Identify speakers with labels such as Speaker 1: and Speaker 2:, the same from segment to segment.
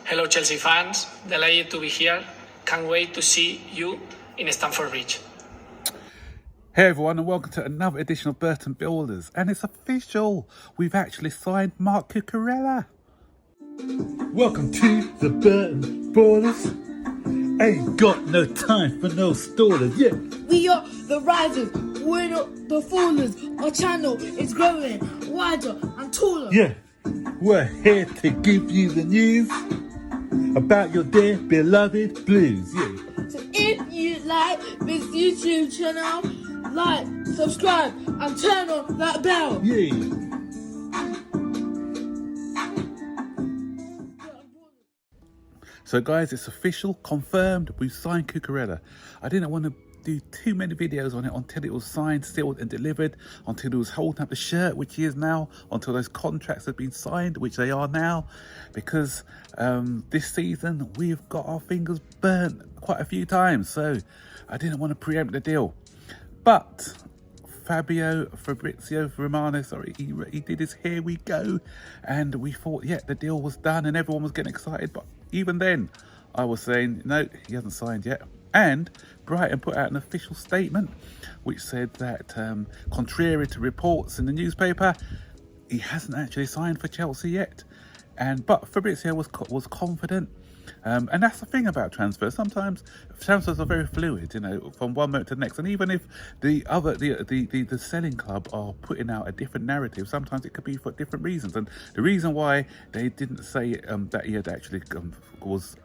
Speaker 1: Hello Chelsea fans, delighted to be here. Can't wait to see you in Stamford Bridge.
Speaker 2: Hey everyone, and welcome to another edition of Burton Builders. And it's official, we've actually signed Marc Cucurella.
Speaker 3: Welcome to the Burton Builders. Ain't got no time for no stallers, yeah.
Speaker 4: We are the risers, we're not the fallers. Our channel is growing wider and taller.
Speaker 3: Yeah, we're here to give you the news about your dear beloved Blues, yeah.
Speaker 4: So if you like this YouTube channel, like, subscribe and turn on that bell.
Speaker 3: Yeah.
Speaker 2: So guys, it's official, confirmed, we've signed Cucurella. I didn't want to do too many videos on it until it was signed, sealed and delivered, until it was holding up the shirt, which he is now, until those contracts have been signed, which they are now, because this season we've got our fingers burnt quite a few times, so I didn't want to preempt the deal. But Fabrizio Romano, he did his here we go, and we thought, yeah, the deal was done and everyone was getting excited, but even then I was saying, no, he hasn't signed yet. And Brighton put out an official statement which said that contrary to reports in the newspaper, he hasn't actually signed for Chelsea yet. But Fabrizio was confident. And that's the thing about transfers. Sometimes transfers are very fluid, you know, from one moment to the next. And even if the selling club are putting out a different narrative, sometimes it could be for different reasons. And the reason why they didn't say that he had actually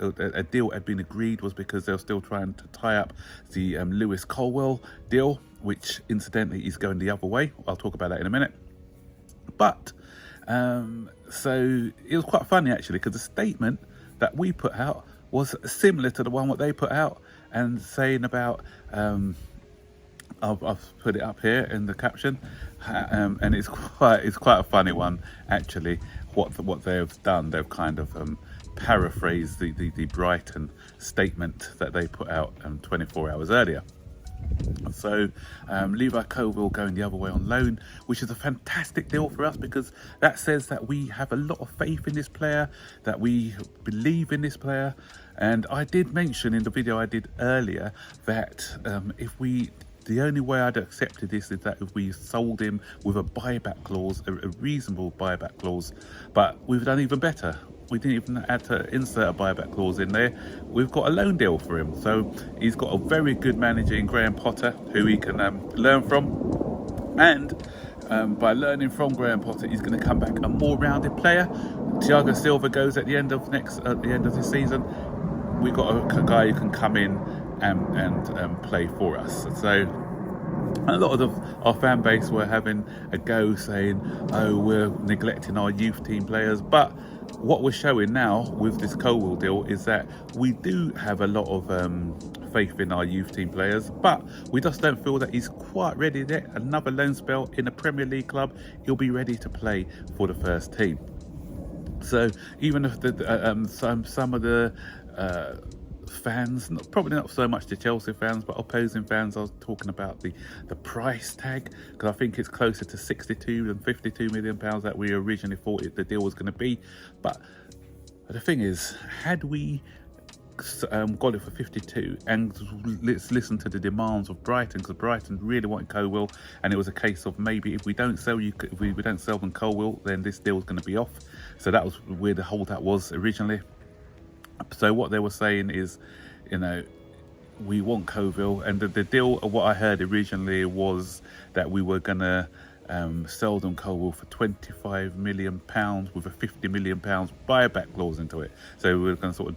Speaker 2: a deal had been agreed was because they were still trying to tie up the Levi Colwill deal, which incidentally is going the other way. I'll talk about that in a minute. But so it was quite funny actually, because the statement that we put out was similar to the one what they put out, and saying about I've put it up here in the caption, and it's quite a funny one actually. What they've done, they've kind of paraphrased the Brighton statement that they put out 24 hours earlier. So Levi Colwill going the other way on loan, which is a fantastic deal for us, because that says that we have a lot of faith in this player, that we believe in this player. And I did mention in the video I did earlier that the only way I'd accepted this is that if we sold him with a buyback clause, a reasonable buyback clause. But we've done even better. We didn't even have to insert a buyback clause in there. We've got a loan deal for him. So he's got a very good manager in Graham Potter who he can learn from. And by learning from Graham Potter, he's going to come back a more rounded player. Thiago Silva goes at the end of this season. We've got a guy who can come in and play for us. So a lot of our fan base were having a go saying, oh, we're neglecting our youth team players. But what we're showing now with this Colwill deal is that we do have a lot of faith in our youth team players, but we just don't feel that he's quite ready yet. Another loan spell in a Premier League club, he'll be ready to play for the first team. So even if some of the fans, probably not so much the Chelsea fans, but opposing fans, I was talking about the price tag, because I think it's closer to 62 than 52 million pounds that we originally thought the deal was going to be. But the thing is, had we got it for 52, and let's listen to the demands of Brighton, because Brighton really wanted Colwill, and it was a case of maybe if we don't sell them Colwill, then this deal is going to be off. So that was where the hold that was originally. So what they were saying is, you know, we want Colwill, and the deal, what I heard originally was that we were gonna sell them Colwill for £25 million with a £50 million buyback clause into it. So we were going to sort of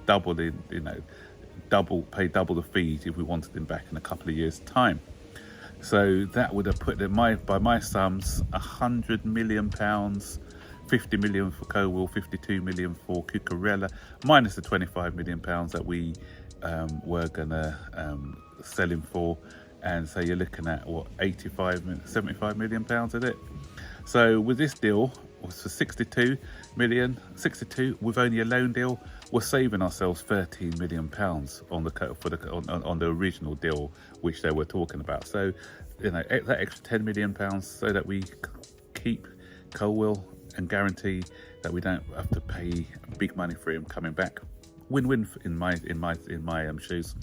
Speaker 2: pay double the fees if we wanted them back in a couple of years' time. So that would have put by my sums £100 million. 50 million for Colwill, 52 million for Cucurella, minus the 25 million pounds that we were gonna sell him for. And so you're looking at what, 75 million pounds at it. So with this deal, was for 62 with only a loan deal, we're saving ourselves 13 million pounds on the original deal which they were talking about. So, you know, that extra 10 million pounds so that we keep Colwill and guarantee that we don't have to pay big money for him coming back. win-win in my shoes.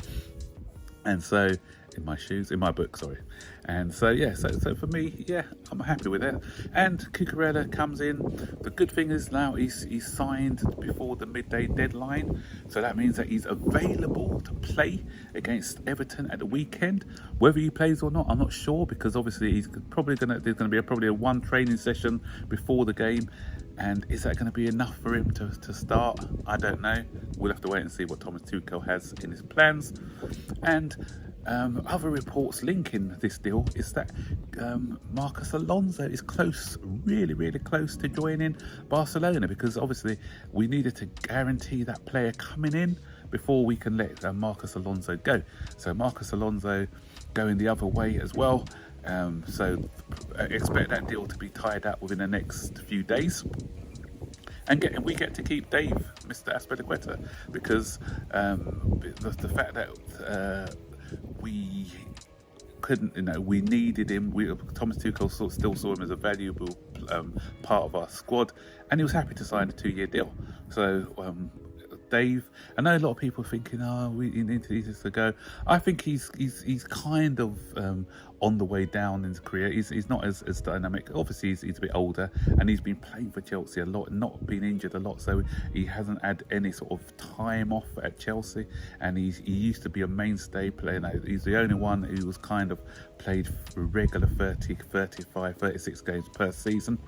Speaker 2: And so, in my book, sorry. And so, yeah, so for me, yeah, I'm happy with it. And Cucurella comes in. The good thing is now he's signed before the midday deadline. So that means that he's available to play against Everton at the weekend. Whether he plays or not, I'm not sure, because obviously there's going to be probably a one training session before the game. And is that going to be enough for him to start? I don't know. We'll have to wait and see what Thomas Tuchel has in his plans. And other reports linking this deal is that Marcos Alonso is close, really, really close to joining Barcelona, because obviously we needed to guarantee that player coming in before we can let Marcos Alonso go. So Marcos Alonso going the other way as well. So expect that deal to be tied up within the next few days. And we get to keep Dave, Mr. Azpilicueta, because the fact that we couldn't, we needed him. Thomas Tuchel still saw him as a valuable part of our squad, and he was happy to sign a 2-year deal. So Dave, I know a lot of people are thinking, he needs to go. I think he's kind of on the way down in his career. He's not as dynamic. Obviously, he's a bit older, and he's been playing for Chelsea a lot, not been injured a lot, so he hasn't had any sort of time off at Chelsea. And he used to be a mainstay player. He's the only one who was kind of played regular 30, 35, 36 games per season.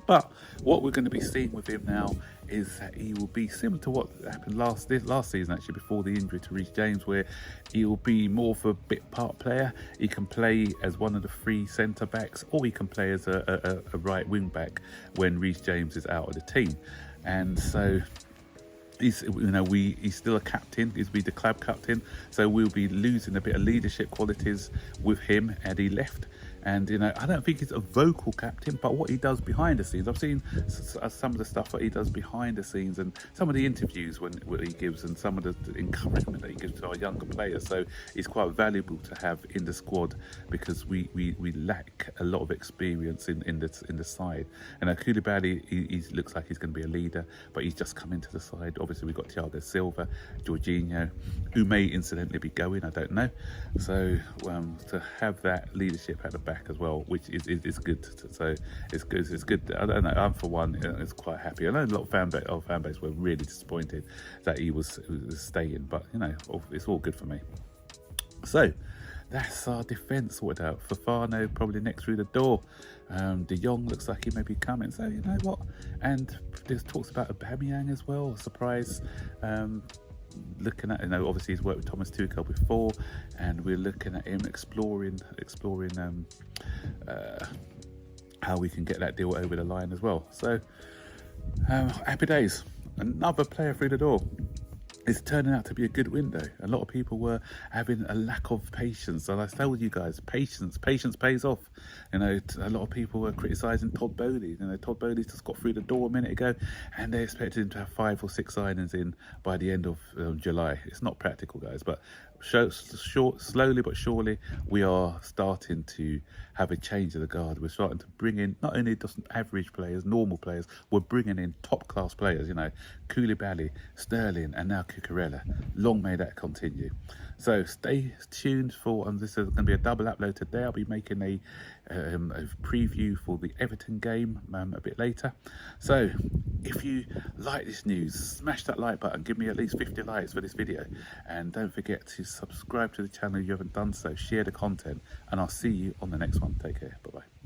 Speaker 2: But what we're going to be seeing with him now is that he will be similar to what happened last season, actually, before the injury to Reece James, where he will be more of a bit part player. He can play as one of the 3 centre backs, or he can play as a right wing back when Reece James is out of the team. And so he's still a captain. He's be the club captain, so we'll be losing a bit of leadership qualities with him, and he left. And I don't think he's a vocal captain, but what he does behind the scenes, I've seen some of the stuff that he does behind the scenes, and some of the interviews when he gives, and some of the encouragement that he gives to our younger players. So he's quite valuable to have in the squad, because we lack a lot of experience in the side. And Koulibaly, he looks like he's going to be a leader, but he's just come into the side. Obviously, we've got Thiago Silva, Jorginho, who may incidentally be going, I don't know. So to have that leadership at the back as well, which is good. So it's good. I don't know. I'm for one, it's quite happy. I know a lot of our fan base were really disappointed that he was staying, but it's all good for me. So that's our defence sorted out. Fofana probably next through the door. De Jong looks like he may be coming. So you know what? And there's talks about Aubameyang as well. Surprise. Looking at, obviously he's worked with Thomas Tuchel before, and we're looking at him exploring how we can get that deal over the line as well. So happy days. Another player through the door. It's turning out to be a good window. A lot of people were having a lack of patience, and I told you guys, patience pays off. A lot of people were criticising Todd Bowley. Todd Bowley just got through the door a minute ago, and they expected him to have 5 or 6 signings in by the end of July. It's not practical, guys, but slowly but surely we are starting to have a change of the guard. We're starting to bring in not only just average players, normal players, we're bringing in top class players. Koulibaly, Sterling, and now Cucurella. Long may that continue. So stay tuned for, and this is going to be a double upload today. I'll be making a preview for the Everton game a bit later. So if you like this news, smash that like button, give me at least 50 likes for this video, and don't forget to subscribe to the channel if you haven't done so. Share the content, and I'll see you on the next one. Take care. Bye bye.